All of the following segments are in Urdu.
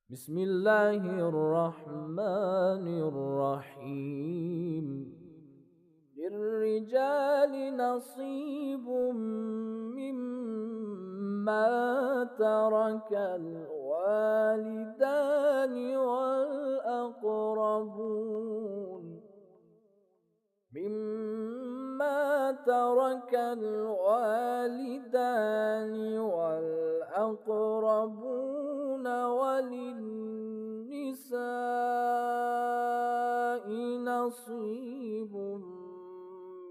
بسم الله الرحمن الرحيم. للرجال نصيب مما ترك الوالدان والأقربون وللنساء نصيب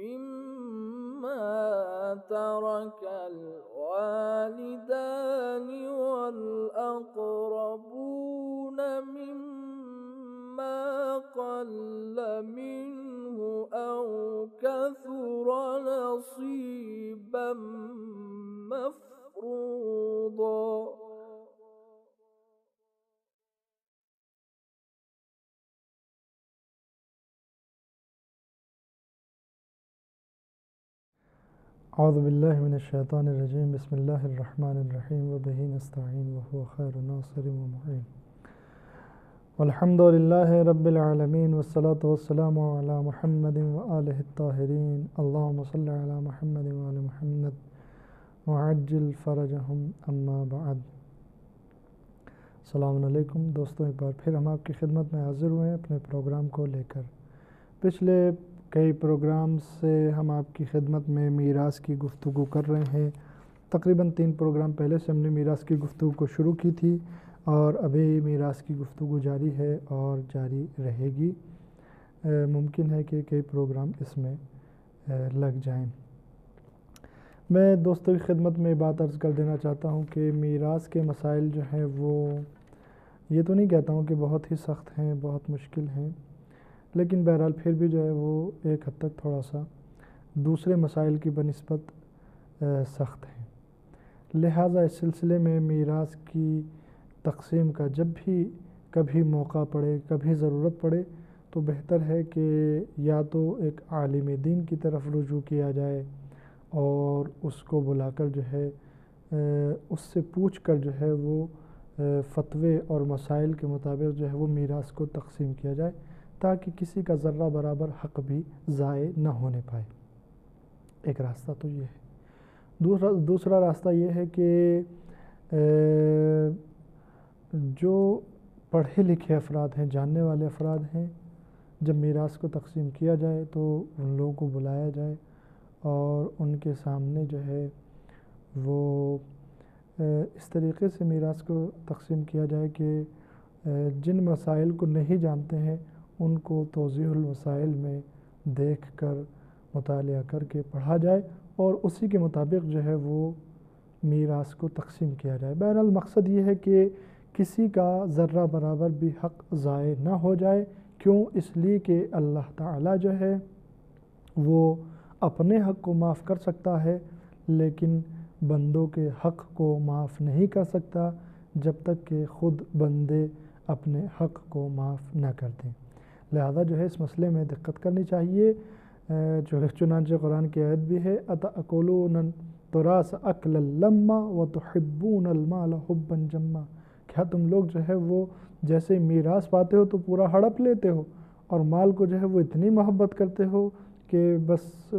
مما ترك الوالدان والأقربون مما قل منه أو كثر نصيبا مفروضا. اعوذ باللہ من الشیطان الرجیم بسم اللہ الرحمن الرحیم وبہ نستعین وهو خیر ناصر ومعین والحمد للہ رب العالمین والصلاة والسلام علی محمد وآلہ الطاہرین اللہم صل علی محمد وآل محمد وعجل فرجہم اما بعد. السلام علیکم دوستوں، ایک بار پھر ہم آپ کی خدمت میں حاضر ہوئے ہیں اپنے پروگرام کو لے کر. پچھلے کئی پروگرامز سے ہم آپ کی خدمت میں میراث کی گفتگو کر رہے ہیں. تقریباً 3 پروگرام پہلے سے ہم نے میراث کی گفتگو کو شروع کی تھی اور ابھی میراث کی گفتگو جاری ہے اور جاری رہے گی. ممکن ہے کہ کئی پروگرام اس میں لگ جائیں. میں دوستوں کی خدمت میں بات عرض کر دینا چاہتا ہوں کہ میراث کے مسائل جو ہیں وہ یہ تو نہیں کہتا ہوں کہ بہت ہی سخت ہیں، بہت مشکل ہیں، لیکن بہرحال پھر بھی جو ہے وہ ایک حد تک تھوڑا سا دوسرے مسائل کی بنسبت سخت ہیں. لہٰذا اس سلسلے میں میراث کی تقسیم کا جب بھی کبھی موقع پڑے، کبھی ضرورت پڑے، تو بہتر ہے کہ یا تو ایک عالم دین کی طرف رجوع کیا جائے اور اس کو بلا کر جو ہے اس سے پوچھ کر جو ہے وہ فتوے اور مسائل کے مطابق جو ہے وہ میراث کو تقسیم کیا جائے تاکہ کسی کا ذرہ برابر حق بھی ضائع نہ ہونے پائے. ایک راستہ تو یہ ہے. دوسرا راستہ یہ ہے کہ جو پڑھے لکھے افراد ہیں، جاننے والے افراد ہیں، جب میراث کو تقسیم کیا جائے تو ان لوگوں کو بلایا جائے اور ان کے سامنے جو ہے وہ اس طریقے سے میراث کو تقسیم کیا جائے کہ جن مسائل کو نہیں جانتے ہیں ان کو توضیح المسائل میں دیکھ کر مطالعہ کر کے پڑھا جائے اور اسی کے مطابق جو ہے وہ میراث کو تقسیم کیا جائے. بہرحال مقصد یہ ہے کہ کسی کا ذرہ برابر بھی حق ضائع نہ ہو جائے. کیوں؟ اس لیے کہ اللہ تعالیٰ جو ہے وہ اپنے حق کو معاف کر سکتا ہے لیکن بندوں کے حق کو معاف نہیں کر سکتا جب تک کہ خود بندے اپنے حق کو معاف نہ کر دیں. لہذا جو ہے اس مسئلے میں دقت کرنی چاہیے. چنانچہ قرآن کی آیت بھی ہے اَتَأْكُلُونَ التُّرَاثَ أَكْلًا لَمًّا وَتُحِبُّونَ الْمَالَ حُبًّا جَمًّا. کیا تم لوگ جو ہے وہ جیسے میراث پاتے ہو تو پورا ہڑپ لیتے ہو اور مال کو جو ہے وہ اتنی محبت کرتے ہو کہ بس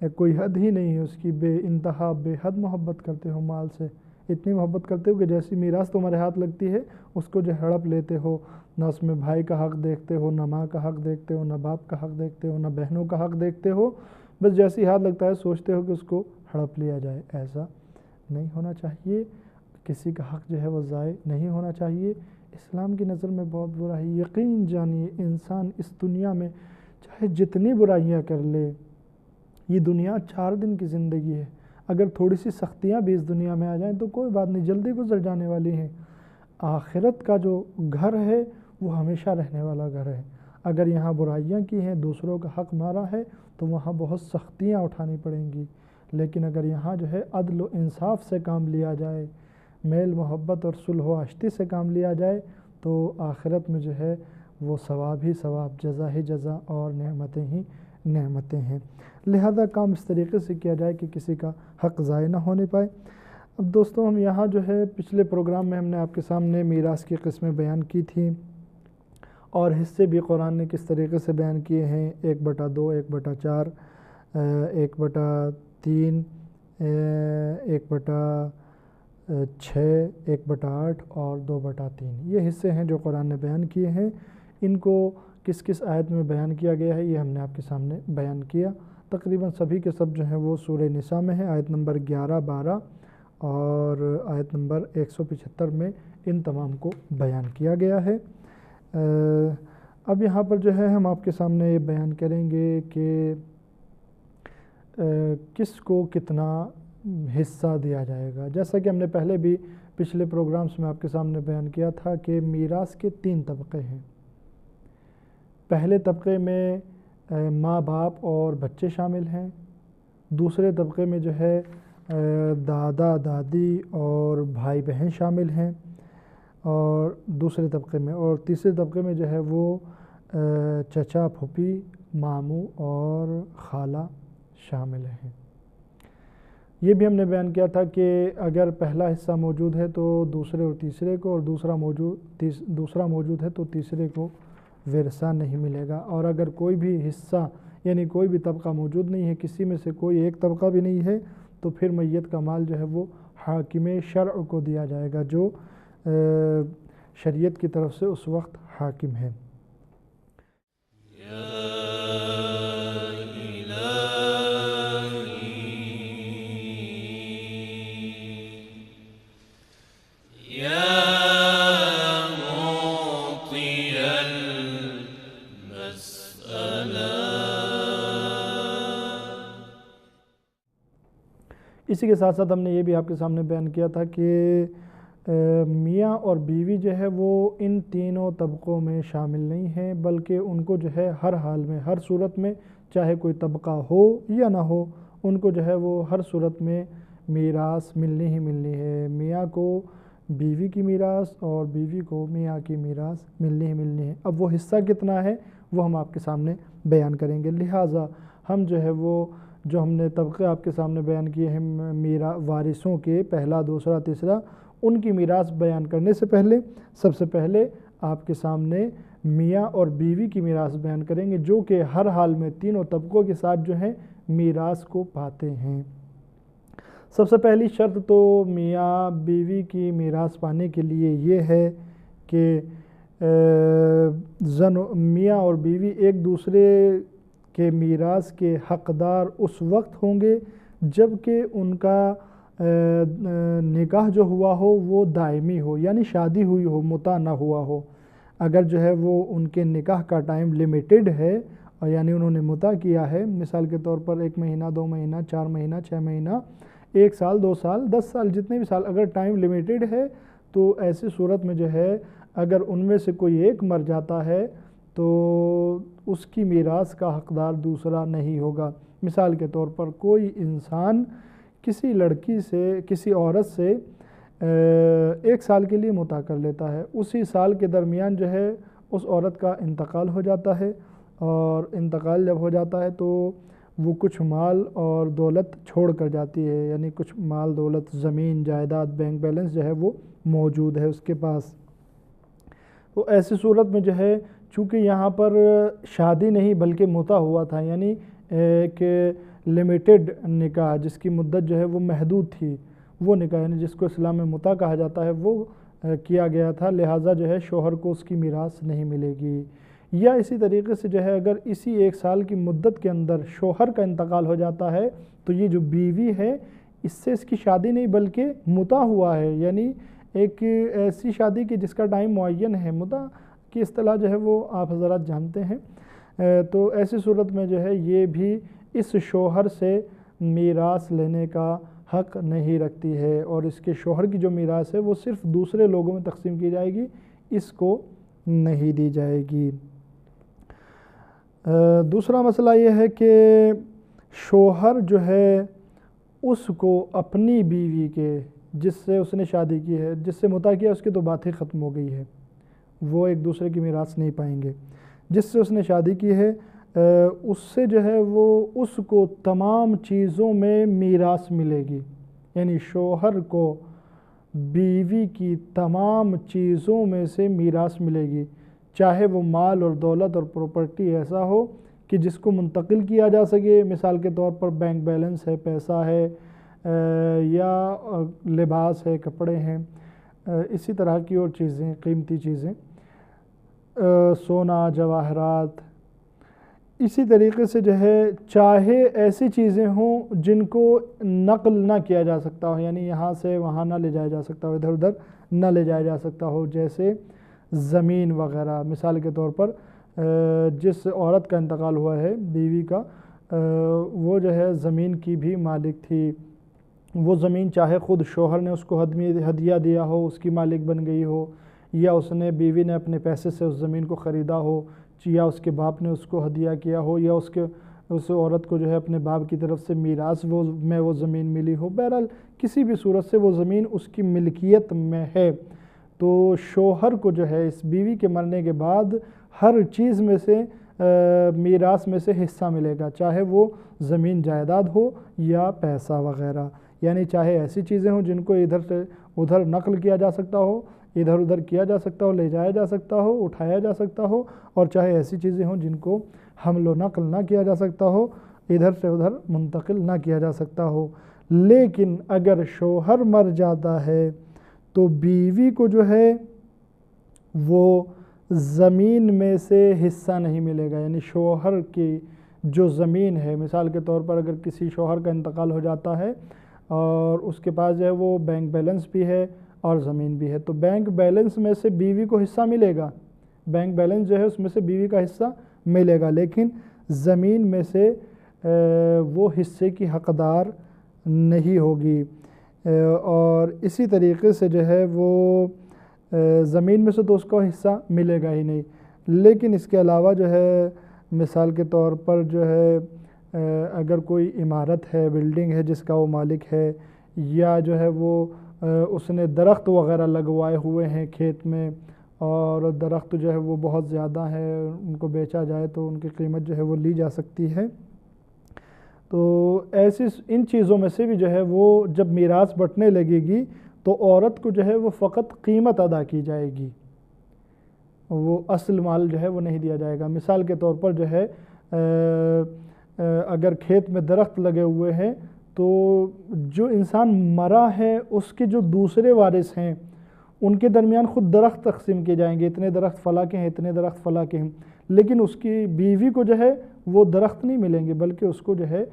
کوئی حد ہی نہیں ہے اس کی، بے انتہا بے حد محبت کرتے ہو مال سے. اتنی محبت کرتے ہو کہ جیسی میراث تمہارے ہاتھ لگتی ہے اس کو جو ہڑپ لیتے ہو. نہ اس میں بھائی کا حق دیکھتے ہو، نہ ماں کا حق دیکھتے ہو، نہ باپ کا حق دیکھتے ہو، نہ بہنوں کا حق دیکھتے ہو. بس جیسی ہاتھ لگتا ہے سوچتے ہو کہ اس کو ہڑپ لیا جائے. ایسا نہیں ہونا چاہیے. کسی کا حق جو ہے وہ ضائع نہیں ہونا چاہیے. اسلام کی نظر میں بہت برا ہے. یقین جانیے انسان اس دنیا میں چاہے جتنی برائیاں کر لے، یہ دنیا 4 دن کی زندگی ہے. اگر تھوڑی سی سختیاں بھی اس دنیا میں آ جائیں تو کوئی بات نہیں، جلدی گزر جانے والی ہیں. آخرت کا جو گھر ہے وہ ہمیشہ رہنے والا گھر ہے. اگر یہاں برائیاں کی ہیں، دوسروں کا حق مارا ہے تو وہاں بہت سختیاں اٹھانی پڑیں گی. لیکن اگر یہاں جو ہے عدل و انصاف سے کام لیا جائے، میل محبت اور صلح و آشتی سے کام لیا جائے تو آخرت میں جو ہے وہ ثواب ہی ثواب، جزا ہی جزا اور نعمتیں ہی نعمتیں ہیں. لہذا کام اس طریقے سے کیا جائے کہ کسی کا حق ضائع نہ ہونے پائے. اب دوستوں ہم یہاں جو ہے پچھلے پروگرام میں ہم نے آپ کے سامنے میراث کی قسمیں بیان کی تھیں اور حصے بھی قرآن نے کس طریقے سے بیان کیے ہیں، 1/2، 1/4، 1/3، 1/6، 1/8 اور 2/3۔ یہ حصے ہیں جو قرآن نے بیان کیے ہیں۔ ان کو کس کس آیت میں بیان کیا گیا ہے یہ ہم نے آپ کے سامنے بیان کیا۔ تقریباً سبھی کے سب جو ہیں وہ سورہ نساء میں ہیں، آیت نمبر 11، 12 اور آیت نمبر 175 میں ان تمام کو بیان کیا گیا ہے۔ اب یہاں پر جو ہے ہم آپ کے سامنے یہ بیان کریں گے کہ کس کو کتنا حصہ دیا جائے گا۔ جیسا کہ ہم نے پہلے بھی پچھلے پروگرامز میں آپ کے سامنے بیان کیا تھا کہ میراث کے 3 طبقے ہیں۔ پہلے طبقے میں ماں باپ اور بچے شامل ہیں، دوسرے طبقے میں جو ہے دادا دادی اور بھائی بہن شامل ہیں، اور دوسرے طبقے میں، اور تیسرے طبقے میں جو ہے وہ چچا پھوپھی ماموں اور خالہ شامل ہیں۔ یہ بھی ہم نے بیان کیا تھا کہ اگر پہلا حصہ موجود ہے تو دوسرے اور تیسرے کو، اور دوسرا موجود ہے تو تیسرے کو ورثہ نہیں ملے گا، اور اگر کوئی بھی حصہ یعنی کوئی بھی طبقہ موجود نہیں ہے، کسی میں سے کوئی ایک طبقہ بھی نہیں ہے، تو پھر میت کا مال جو ہے وہ حاکم شرع کو دیا جائے گا، جو شریعت کی طرف سے اس وقت حاکم ہے۔ اسی کے ساتھ ساتھ ہم نے یہ بھی آپ کے سامنے بیان کیا تھا کہ میاں اور بیوی جو ہے وہ ان تینوں طبقوں میں شامل نہیں ہیں، بلکہ ان کو جو ہے ہر حال میں، ہر صورت میں، چاہے کوئی طبقہ ہو یا نہ ہو، ان کو جو ہے وہ ہر صورت میں میراث ملنی ہی ملنی ہے۔ میاں کو بیوی کی میراث اور بیوی کو میاں کی میراث ملنی ہی ملنی ہے۔ اب وہ حصہ کتنا ہے وہ ہم آپ کے سامنے بیان کریں گے، لہٰذا ہم جو ہے وہ جو ہم نے طبقے آپ کے سامنے بیان کیے ہیں وارثوں کے، پہلا، دوسرا، تیسرا، ان کی میراث بیان کرنے سے پہلے سب سے پہلے آپ کے سامنے میاں اور بیوی کی میراث بیان کریں گے، جو کہ ہر حال میں تینوں طبقوں کے ساتھ جو ہیں میراث کو پاتے ہیں۔ سب سے پہلی شرط تو میاں بیوی کی میراث پانے کے لیے یہ ہے کہ میاں اور بیوی ایک دوسرے کے میراث کے حقدار اس وقت ہوں گے جب کہ ان کا نکاح جو ہوا ہو وہ دائمی ہو، یعنی شادی ہوئی ہو، متع نہ ہوا ہو۔ اگر جو ہے وہ ان کے نکاح کا ٹائم لیمیٹڈ ہے، اور یعنی انہوں نے متع کیا ہے، مثال کے طور پر 1 مہینہ، 2 مہینہ، 4 مہینہ، 6 مہینہ، 1 سال، 2 سال، 10 سال، جتنے بھی سال، اگر ٹائم لیمیٹڈ ہے تو ایسی صورت میں جو ہے اگر ان میں سے کوئی ایک مر جاتا ہے تو اس کی میراث کا حقدار دوسرا نہیں ہوگا۔ مثال کے طور پر کوئی انسان کسی لڑکی سے، کسی عورت سے 1 سال کے لیے متع کر لیتا ہے، اسی سال کے درمیان جو ہے اس عورت کا انتقال ہو جاتا ہے، اور انتقال جب ہو جاتا ہے تو وہ کچھ مال اور دولت چھوڑ کر جاتی ہے، یعنی کچھ مال دولت، زمین، جائیداد، بینک بیلنس جو ہے وہ موجود ہے اس کے پاس۔ تو ایسی صورت میں جو ہے چونکہ یہاں پر شادی نہیں بلکہ متع ہوا تھا، یعنی ایک لیمیٹڈ نکاح جس کی مدت جو ہے وہ محدود تھی، وہ نکاح یعنی جس کو اسلام میں متع کہا جاتا ہے وہ کیا گیا تھا، لہٰذا جو ہے شوہر کو اس کی میراث نہیں ملے گی۔ یا اسی طریقے سے جو ہے اگر اسی 1 سال کی مدت کے اندر شوہر کا انتقال ہو جاتا ہے تو یہ جو بیوی ہے اس سے اس کی شادی نہیں بلکہ متع ہوا ہے، یعنی ایک ایسی شادی کی جس کا ٹائم معین ہے، متع کی اصطلاح جو ہے وہ آپ حضرات جانتے ہیں۔ تو ایسی صورت میں جو ہے یہ بھی اس شوہر سے میراث لینے کا حق نہیں رکھتی ہے، اور اس کے شوہر کی جو میراث ہے وہ صرف دوسرے لوگوں میں تقسیم کی جائے گی، اس کو نہیں دی جائے گی۔ دوسرا مسئلہ یہ ہے کہ شوہر جو ہے اس کو اپنی بیوی کے، جس سے اس نے شادی کی ہے، جس سے متع کیا، اس کی تو بات ہی ختم ہو گئی ہے، وہ ایک دوسرے کی میراث نہیں پائیں گے۔ جس سے اس نے شادی کی ہے اس سے جو ہے وہ اس کو تمام چیزوں میں میراث ملے گی، یعنی شوہر کو بیوی کی تمام چیزوں میں سے میراث ملے گی، چاہے وہ مال اور دولت اور پراپرٹی ایسا ہو کہ جس کو منتقل کیا جا سکے، مثال کے طور پر بینک بیلنس ہے، پیسہ ہے، یا لباس ہے، کپڑے ہیں، اسی طرح کی اور چیزیں، قیمتی چیزیں، سونا، جواہرات۔ اسی طریقے سے جو ہے چاہے ایسی چیزیں ہوں جن کو نقل نہ کیا جا سکتا ہو، یعنی یہاں سے وہاں نہ لے جایا جا سکتا ہو، ادھر ادھر نہ لے جایا جا سکتا ہو، جیسے زمین وغیرہ۔ مثال کے طور پر جس عورت کا انتقال ہوا ہے، بیوی کا، وہ جو ہے زمین کی بھی مالک تھی، وہ زمین چاہے خود شوہر نے اس کو ہدیہ دیا ہو، اس کی مالک بن گئی ہو، یا اس نے بیوی نے اپنے پیسے سے اس زمین کو خریدا ہو، یا اس کے باپ نے اس کو ہدیہ کیا ہو، یا اس عورت کو جو ہے اپنے باپ کی طرف سے میراث میں وہ زمین ملی ہو، بہرحال کسی بھی صورت سے وہ زمین اس کی ملکیت میں ہے، تو شوہر کو جو ہے اس بیوی کے مرنے کے بعد ہر چیز میں سے میراث میں سے حصہ ملے گا، چاہے وہ زمین جائیداد ہو یا پیسہ وغیرہ، یعنی چاہے ایسی چیزیں ہوں جن کو ادھر سے ادھر نقل کیا جا سکتا ہو، ادھر ادھر کیا جا سکتا ہو، لے جایا جا سکتا ہو، اٹھایا جا سکتا ہو، اور چاہے ایسی چیزیں ہوں جن کو حمل و نقل نہ کیا جا سکتا ہو، ادھر سے ادھر منتقل نہ کیا جا سکتا ہو۔ لیکن اگر شوہر مر جاتا ہے تو بیوی کو جو ہے وہ زمین میں سے حصہ نہیں ملے گا، یعنی شوہر کی جو زمین ہے، مثال کے طور پر اگر کسی شوہر کا انتقال ہو جاتا ہے اور اس کے پاس جو ہے وہ بینک بیلنس بھی ہے اور زمین بھی ہے، تو بینک بیلنس میں سے بیوی کو حصہ ملے گا، بینک بیلنس جو ہے اس میں سے بیوی کا حصہ ملے گا، لیکن زمین میں سے وہ حصے کی حقدار نہیں ہوگی، اور اسی طریقے سے جو ہے وہ زمین میں سے تو اس کو حصہ ملے گا ہی نہیں۔ لیکن اس کے علاوہ جو ہے مثال کے طور پر جو ہے اگر کوئی عمارت ہے، بلڈنگ ہے جس کا وہ مالک ہے، یا جو ہے وہ اس نے درخت وغیرہ لگوائے ہوئے ہیں کھیت میں، اور درخت جو ہے وہ بہت زیادہ ہے، ان کو بیچا جائے تو ان کی قیمت جو ہے وہ لی جا سکتی ہے، تو ایسی ان چیزوں میں سے بھی جو ہے وہ جب میراث بٹنے لگے گی تو عورت کو جو ہے وہ فقط قیمت ادا کی جائے گی، وہ اصل مال جو ہے وہ نہیں دیا جائے گا۔ مثال کے طور پر جو ہے اگر کھیت میں درخت لگے ہوئے ہیں تو جو انسان مرا ہے اس کے جو دوسرے وارث ہیں ان کے درمیان خود درخت تقسیم کیے جائیں گے، اتنے درخت فلاں کے ہیں، اتنے درخت فلاں کے ہیں، لیکن اس کی بیوی کو جو ہے وہ درخت نہیں ملیں گے، بلکہ اس کو جو ہے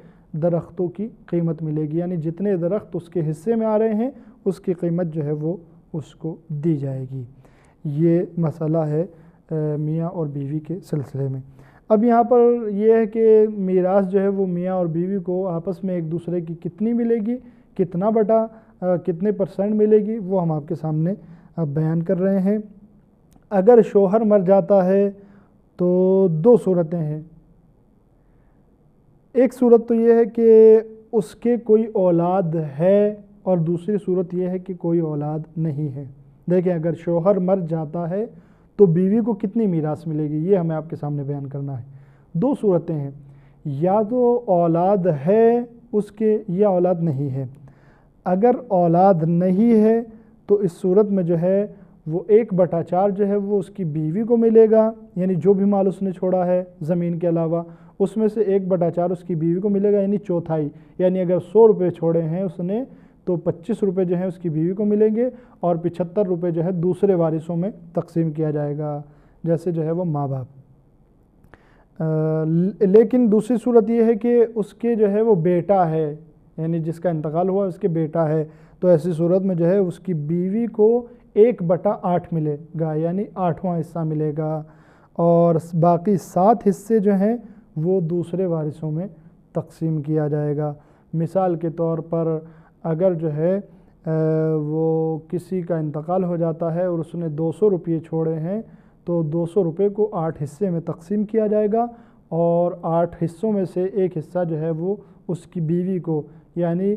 درختوں کی قیمت ملے گی، یعنی جتنے درخت اس کے حصے میں آ رہے ہیں اس کی قیمت جو ہے وہ اس کو دی جائے گی۔ یہ مسئلہ ہے میاں اور بیوی کے سلسلے میں۔ اب یہاں پر یہ ہے کہ میراث جو ہے وہ میاں اور بیوی کو آپس میں ایک دوسرے کی کتنی ملے گی، کتنا بٹا کتنے پرسنٹ ملے گی، وہ ہم آپ کے سامنے اب بیان کر رہے ہیں۔ اگر شوہر مر جاتا ہے تو دو صورتیں ہیں، ایک صورت تو یہ ہے کہ اس کے کوئی اولاد ہے، اور دوسری صورت یہ ہے کہ کوئی اولاد نہیں ہے۔ دیکھیں اگر شوہر مر جاتا ہے تو بیوی کو کتنی میراث ملے گی، یہ ہمیں آپ کے سامنے بیان کرنا ہے۔ دو صورتیں ہیں، یا تو اولاد ہے اس کے یا اولاد نہیں ہے۔ اگر اولاد نہیں ہے تو اس صورت میں جو ہے وہ 1/4 جو ہے وہ اس کی بیوی کو ملے گا، یعنی جو بھی مال اس نے چھوڑا ہے زمین کے علاوہ اس میں سے 1/4 اس کی بیوی کو ملے گا، یعنی چوتھائی، یعنی اگر 100 روپے چھوڑے ہیں اس نے تو 25 روپے جو ہیں اس کی بیوی کو ملیں گے، اور 75 روپے جو ہے دوسرے وارثوں میں تقسیم کیا جائے گا، جیسے جو ہے وہ ماں باپ۔ لیکن دوسری صورت یہ ہے کہ اس کے جو ہے وہ بیٹا ہے، یعنی جس کا انتقال ہوا اس کے بیٹا ہے، تو ایسی صورت میں جو ہے اس کی بیوی کو 1/8 ملے گا، یعنی 8واں حصہ ملے گا، اور باقی 7 حصے جو ہیں وہ دوسرے وارثوں میں تقسیم کیا جائے گا۔ مثال کے طور پر اگر جو ہے وہ کسی کا انتقال ہو جاتا ہے اور اس نے 200 روپے چھوڑے ہیں تو 200 روپے کو 8 حصے میں تقسیم کیا جائے گا، اور 8 حصوں میں سے ایک حصہ جو ہے وہ اس کی بیوی کو، یعنی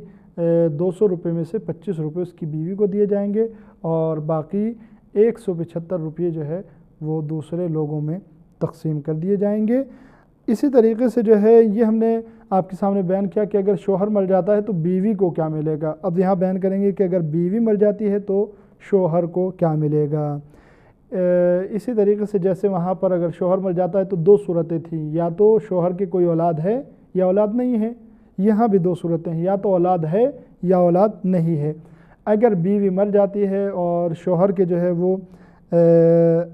200 روپے میں سے 25 روپے اس کی بیوی کو دیے جائیں گے، اور باقی 175 روپے جو ہے وہ دوسرے لوگوں میں تقسیم کر دیے جائیں گے۔ اسی طریقے سے جو ہے یہ ہم نے آپ کے سامنے بیان کیا کہ اگر شوہر مر جاتا ہے تو بیوی کو کیا ملے گا. اب یہاں بیان کریں گے کہ اگر بیوی مر جاتی ہے تو شوہر کو کیا ملے گا. اسی طریقے سے جیسے وہاں پر اگر شوہر مر جاتا ہے تو دو صورتیں تھیں, یا تو شوہر کی کوئی اولاد ہے یا اولاد نہیں ہے. یہاں بھی دو صورتیں ہیں, یا تو اولاد ہے یا اولاد نہیں ہے. اگر بیوی مر جاتی ہے اور شوہر کے جو ہے وہ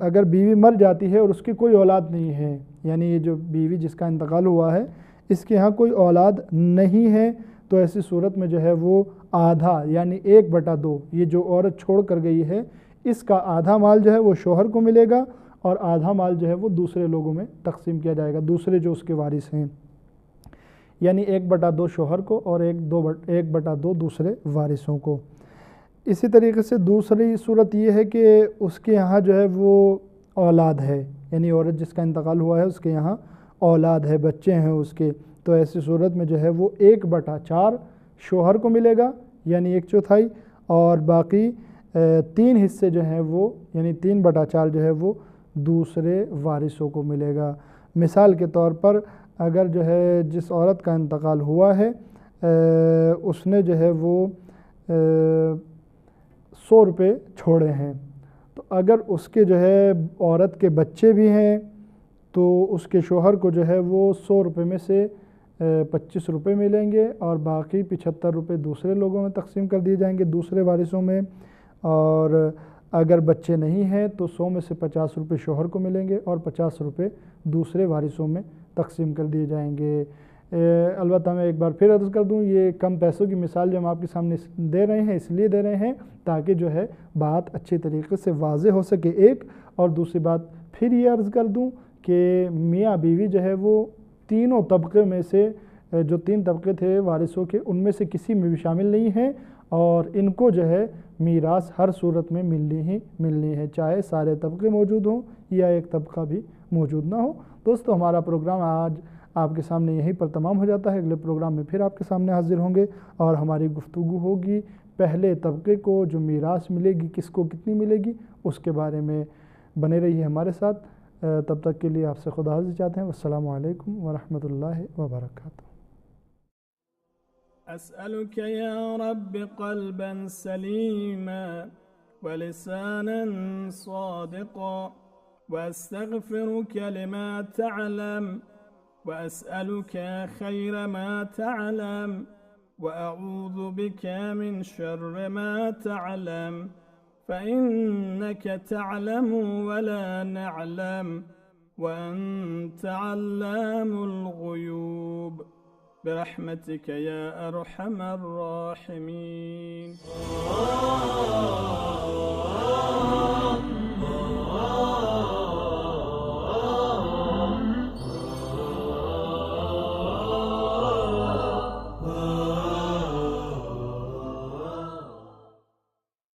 اگر بیوی مر جاتی ہے اور اس کی کوئی اولاد نہیں ہے, یعنی یہ جو بیوی جس کا انتقال ہوا ہے اس کے ہاں کوئی اولاد نہیں ہے, تو ایسی صورت میں جو ہے وہ آدھا یعنی 1/2 یہ جو عورت چھوڑ کر گئی ہے اس کا آدھا مال جو ہے وہ شوہر کو ملے گا اور آدھا مال جو ہے وہ دوسرے لوگوں میں تقسیم کیا جائے گا, دوسرے جو اس کے وارث ہیں. یعنی 1/2 شوہر کو اور 1/2 دوسرے وارثوں کو. اسی طریقے سے دوسری صورت یہ ہے کہ اس کے یہاں جو ہے وہ اولاد ہے, یعنی عورت جس کا انتقال ہوا ہے اس کے یہاں اولاد ہے, بچے ہیں اس کے, تو ایسی صورت میں جو ہے وہ 1/4 شوہر کو ملے گا یعنی 1/4, اور باقی 3 حصے جو ہیں وہ یعنی 3/4 جو ہے وہ دوسرے وارثوں کو ملے گا. مثال کے طور پر اگر جو ہے جس عورت کا انتقال ہوا ہے اس نے جو ہے وہ 100 روپے چھوڑے ہیں, تو اگر اس کے جو ہے عورت کے بچے بھی ہیں تو اس کے شوہر کو جو ہے وہ 100 روپے میں سے 25 روپے ملیں گے اور باقی 75 روپے دوسرے لوگوں میں تقسیم کر دیے جائیں گے دوسرے وارثوں میں. اور اگر بچے نہیں ہیں تو 100 میں سے 50 روپے شوہر کو ملیں گے اور 50 روپے دوسرے وارثوں میں تقسیم کر دیے جائیں گے. البتہ میں ایک بار پھر عرض کر دوں, یہ کم پیسوں کی مثال جو ہم آپ کے سامنے دے رہے ہیں اس لیے دے رہے ہیں تاکہ جو ہے بات اچھی طریقے سے واضح ہو سکے. ایک اور دوسری بات پھر یہ عرض کر دوں کہ میاں بیوی جو ہے وہ تینوں طبقے میں سے جو 3 طبقے تھے وارثوں کے ان میں سے کسی میں بھی شامل نہیں ہیں, اور ان کو جو ہے میراث ہر صورت میں ملنی ہے, چاہے سارے طبقے موجود ہوں یا ایک طبقہ بھی موجود نہ ہو. دوستو ہمارا پروگرام آج آپ کے سامنے یہیں پر تمام ہو جاتا ہے. اگلے پروگرام میں پھر آپ کے سامنے حاضر ہوں گے اور ہماری گفتگو ہوگی پہلے طبقے کو جو میراث ملے گی کس کو کتنی ملے گی اس کے بارے میں. بنے رہیے ہمارے ساتھ, تب تک کے لیے آپ سے خدا حافظ چاہتے ہیں. والسلام علیکم ورحمۃ اللہ وبرکاتہ. أسألك يا رب قلبا سليما ولسانا صادقا وأستغفرك لما تعلم وأسألك خير ما تعلم وأعوذ بك من شر ما تعلم فإنك تعلم ولا نعلم وأنت علام الغيوب برحمتك يا أرحم الراحمين.